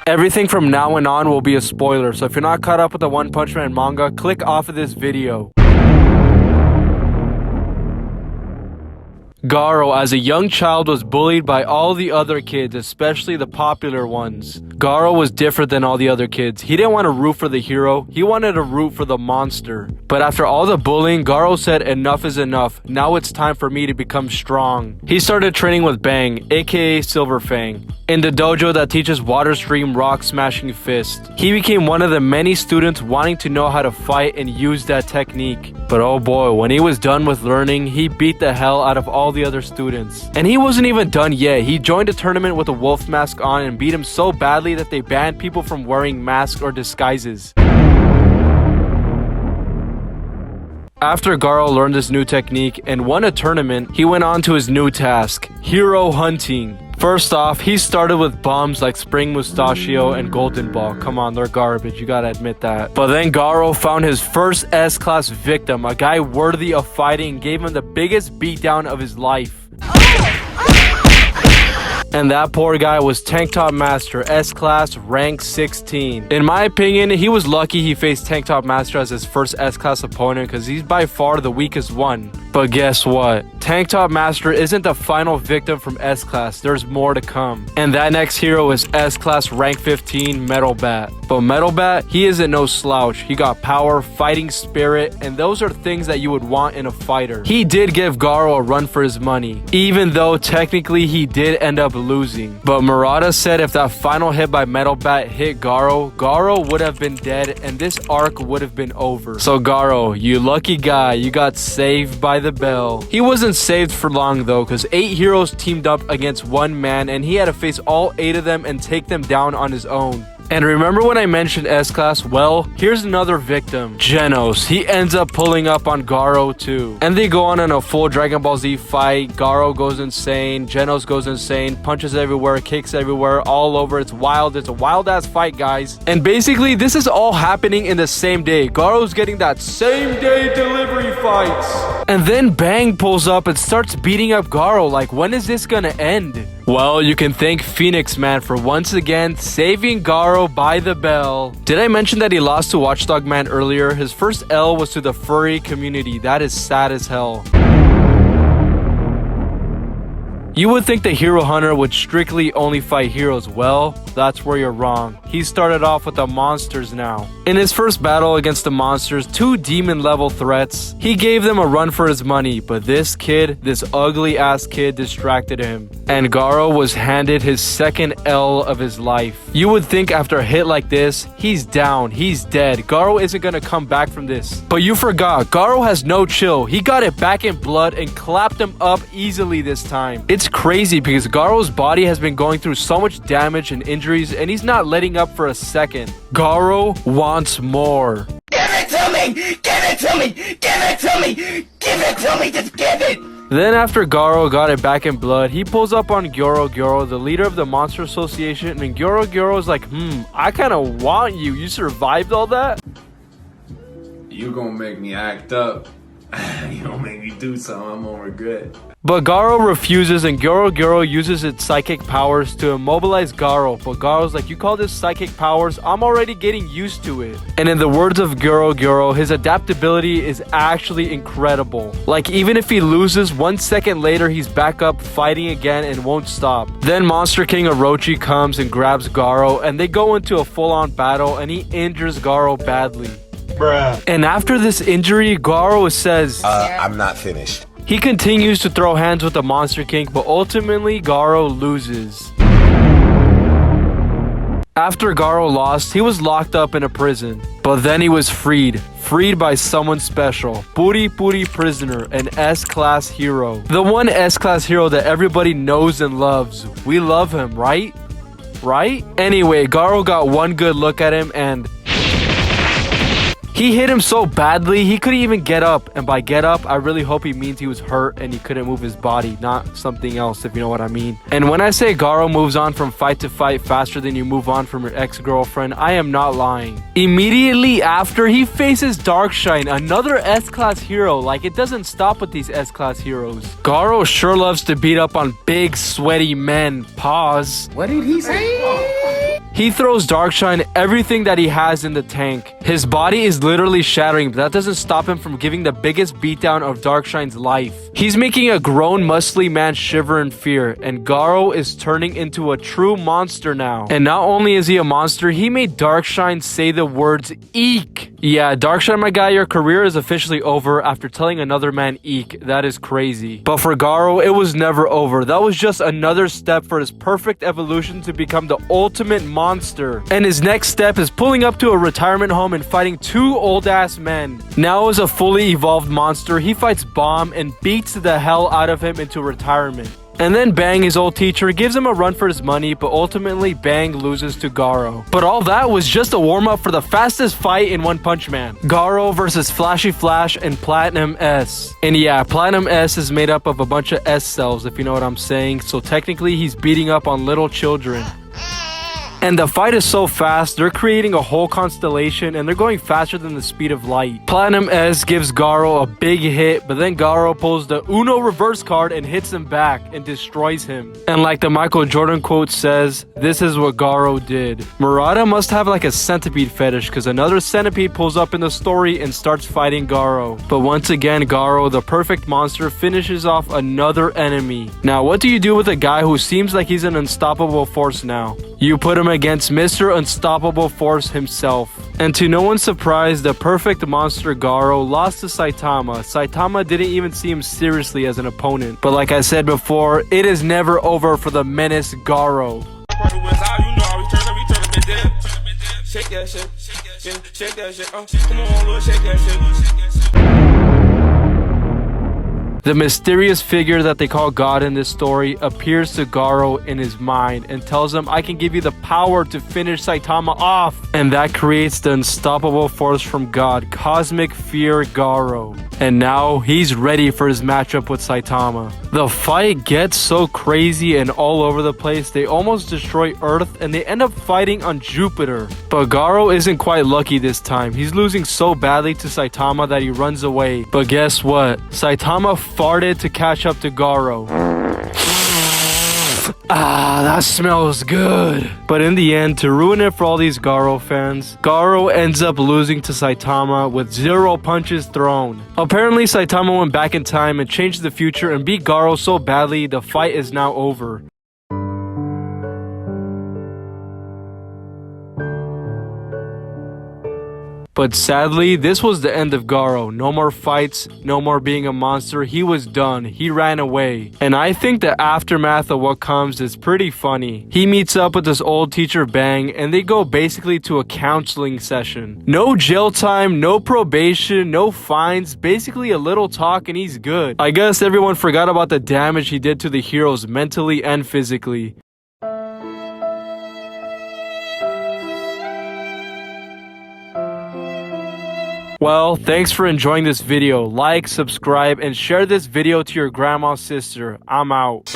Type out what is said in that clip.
Everything from now on will be a spoiler, so if you're not caught up with the One Punch Man manga, click off of this video. Garo, as a young child, was bullied by all the other kids, especially the popular ones. Garo was different than all the other kids. He didn't want to root for the hero, he wanted to root for the monster. But after all the bullying, Garo said enough is enough. Now it's time for me to become strong. He started training with Bang, aka Silver Fang, in the dojo that teaches Water Stream Rock Smashing Fist. He became one of the many students wanting to know how to fight and use that technique. But oh boy, when he was done with learning, he beat the hell out of all the other students. And he wasn't even done yet. He joined a tournament with a wolf mask on and beat him so badly that they banned people from wearing masks or disguises. After Garo learned this new technique and won a tournament, he went on to his new task, hero hunting. First off, he started with bombs like Spring Mustachio and Golden Ball. Come on, they're garbage, you gotta admit that. But then Garo found his first S-class victim, a guy worthy of fighting, and gave him the biggest beatdown of his life. And that poor guy was Tank Top Master, S-Class, rank 16. In my opinion, he was lucky he faced Tank Top Master as his first S-Class opponent because he's by far the weakest one. But guess what? Tank Top Master isn't the final victim from S-Class, there's more to come. And that next hero is S-Class rank 15, Metal Bat. But Metal Bat, he isn't no slouch. He got power, fighting spirit, and those are things that you would want in a fighter. He did give Garo a run for his money, even though technically he did end up losing. But Murata said if that final hit by Metal Bat hit Garo, Garo would have been dead and this arc would have been over. So Garo, you lucky guy, you got saved by the bell. He wasn't saved for long though, because 8 heroes teamed up against 1 man and he had to face all 8 of them and take them down on his own. And remember when I mentioned S-Class? Well, here's another victim, Genos. He ends up pulling up on Garo too. And they go on in a full Dragon Ball Z fight. Garo goes insane, Genos goes insane, punches everywhere, kicks everywhere, all over. It's wild. It's a wild ass fight, guys. And basically, this is all happening in the same day. Garo's getting that same day delivery fights. And then Bang pulls up and starts beating up Garo. Like, when is this gonna end? Well, you can thank Phoenix Man for once again saving Garo by the bell. Did I mention that he lost to Watchdog Man earlier? His first L was to the furry community. That is sad as hell. You would think the Hero Hunter would strictly only fight heroes. Well, that's where you're wrong. He started off with the monsters now. In his first battle against the monsters, 2 demon level threats, he gave them a run for his money, but this kid, this ugly ass kid, distracted him. And Garo was handed his second L of his life. You would think after a hit like this, he's down, he's dead. Garo isn't gonna come back from this. But you forgot, Garo has no chill. He got it back in blood and clapped him up easily this time. It's crazy because Garo's body has been going through so much damage and injuries and he's not letting up for a second. Garo wants more. Give it to me! Give it to me! Give it to me! Give it to me! Just give it! Then after Garo got it back in blood, he pulls up on Garo, the leader of the Monster Association, and Garo's like, I kinda want you. You survived all that? You gonna make me act up. You gonna make me do something I'm gonna regret. But Garo refuses and Garo uses its psychic powers to immobilize Garo. But Garo's like, you call this psychic powers? I'm already getting used to it. And in the words of Garo, his adaptability is actually incredible. Like, even if he loses, 1 second later he's back up fighting again and won't stop. Then Monster King Orochi comes and grabs Garo and they go into a full-on battle and he injures Garo badly. Bruh. And after this injury, Garo says, I'm not finished. He continues to throw hands with the Monster King, but ultimately Garo loses. After Garo lost, he was locked up in a prison. But then he was freed by someone special. Puri Prisoner, an S-Class hero. The one S-Class hero that everybody knows and loves. We love him, right? Right? Anyway, Garo got one good look at him and he hit him so badly, he couldn't even get up. And by get up, I really hope he means he was hurt and he couldn't move his body, not something else, if you know what I mean. And when I say Garo moves on from fight to fight faster than you move on from your ex-girlfriend, I am not lying. Immediately after, he faces Darkshine, another S-Class hero. Like, it doesn't stop with these S-Class heroes. Garo sure loves to beat up on big, sweaty men. Pause. What did he say? He throws Darkshine everything that he has in the tank. His body is literally shattering, but that doesn't stop him from giving the biggest beatdown of Darkshine's life. He's making a grown muscly man shiver in fear, and Garo is turning into a true monster now. And not only is he a monster, he made Darkshine say the words eek. Yeah, Darkshine, my guy, your career is officially over after telling another man eek. That is crazy. But for Garo, it was never over. That was just another step for his perfect evolution to become the ultimate monster. And his next step is pulling up to a retirement home and fighting two old-ass men. Now as a fully evolved monster, he fights Bomb and beats the hell out of him into retirement. And then Bang, his old teacher, gives him a run for his money, but ultimately Bang loses to Garo. But all that was just a warm-up for the fastest fight in One Punch Man. Garo versus Flashy Flash and Platinum S. And yeah, Platinum S is made up of a bunch of S cells, if you know what I'm saying, so technically he's beating up on little children. And the fight is so fast, they're creating a whole constellation and they're going faster than the speed of light. Platinum S gives Garo a big hit, but then Garo pulls the Uno reverse card and hits him back and destroys him. And like the Michael Jordan quote says, this is what Garo did. Murata must have like a centipede fetish because another centipede pulls up in the story and starts fighting Garo. But once again, Garo, the perfect monster, finishes off another enemy. Now, what do you do with a guy who seems like he's an unstoppable force now? You put him against Mr. Unstoppable Force himself. And to no one's surprise, the perfect monster Garo lost to Saitama. Saitama didn't even see him seriously as an opponent. But like I said before, it is never over for the menace Garo. Shake that shit, shake that shit, come on, little, shake that shit. The mysterious figure that they call God in this story appears to Garo in his mind and tells him, I can give you the power to finish Saitama off. And that creates the unstoppable force from God, Cosmic Fear Garo. And now he's ready for his matchup with Saitama. The fight gets so crazy and all over the place, they almost destroy Earth and they end up fighting on Jupiter. But Garo isn't quite lucky this time. He's losing so badly to Saitama that he runs away. But guess what? Saitama farted to catch up to Garo. Ah, that smells good. But in the end, to ruin it for all these Garo fans, Garo ends up losing to Saitama with 0 punches thrown. Apparently, Saitama went back in time and changed the future and beat Garo so badly, the fight is now over. But sadly, this was the end of Garo. No more fights, no more being a monster. He was done. He ran away. And I think the aftermath of what comes is pretty funny. He meets up with his old teacher Bang, and they go basically to a counseling session. No jail time, no probation, no fines, basically a little talk and he's good. I guess everyone forgot about the damage he did to the heroes mentally and physically. Well, thanks for enjoying this video. Like, subscribe, and share this video to your grandma's sister. I'm out.